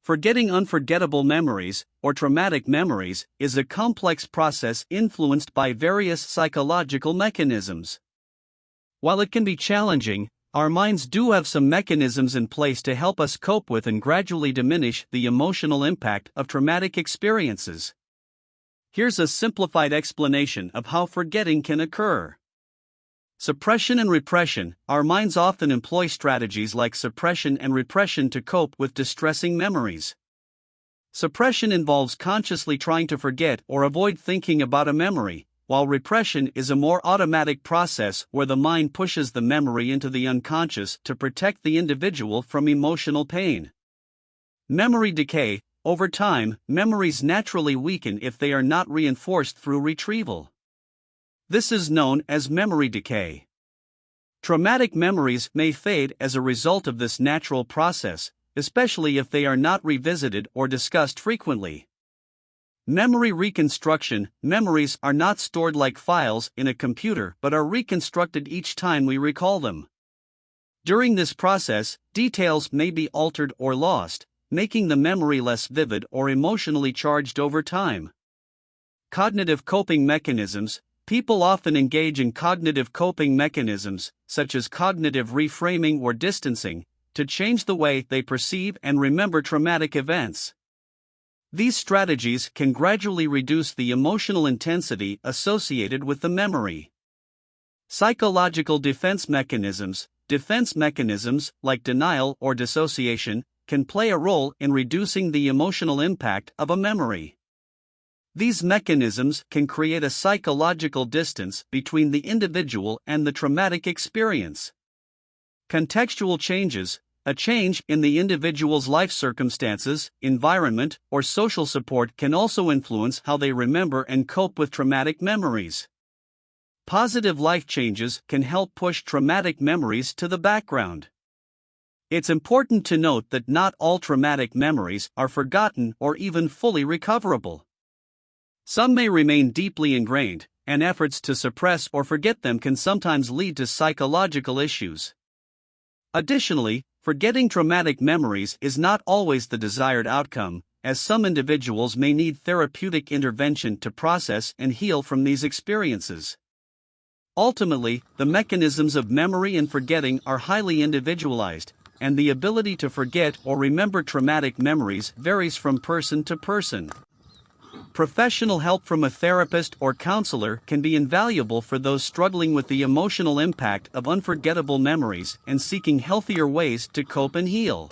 Forgetting unforgettable memories, or traumatic memories, is a complex process influenced by various psychological mechanisms. While it can be challenging, our minds do have some mechanisms in place to help us cope with and gradually diminish the emotional impact of traumatic experiences. Here's a simplified explanation of how forgetting can occur. Suppression and repression. Our minds often employ strategies like suppression and repression to cope with distressing memories. Suppression involves consciously trying to forget or avoid thinking about a memory, while repression is a more automatic process where the mind pushes the memory into the unconscious to protect the individual from emotional pain. Memory decay. Over time, memories naturally weaken if they are not reinforced through retrieval. This is known as memory decay. Traumatic memories may fade as a result of this natural process, especially if they are not revisited or discussed frequently. Memory reconstruction. Memories are not stored like files in a computer but are reconstructed each time we recall them. During this process, details may be altered or lost, making the memory less vivid or emotionally charged over time. Cognitive coping mechanisms. People often engage in cognitive coping mechanisms, such as cognitive reframing or distancing, to change the way they perceive and remember traumatic events. These strategies can gradually reduce the emotional intensity associated with the memory. Psychological defense mechanisms. Defense mechanisms, like denial or dissociation, can play a role in reducing the emotional impact of a memory. These mechanisms can create a psychological distance between the individual and the traumatic experience. Contextual changes. A change in the individual's life circumstances, environment, or social support can also influence how they remember and cope with traumatic memories. Positive life changes can help push traumatic memories to the background. It's important to note that not all traumatic memories are forgotten or even fully recoverable. Some may remain deeply ingrained, and efforts to suppress or forget them can sometimes lead to psychological issues. Additionally, forgetting traumatic memories is not always the desired outcome, as some individuals may need therapeutic intervention to process and heal from these experiences. Ultimately, the mechanisms of memory and forgetting are highly individualized, and the ability to forget or remember traumatic memories varies from person to person. Professional help from a therapist or counselor can be invaluable for those struggling with the emotional impact of unforgettable memories and seeking healthier ways to cope and heal.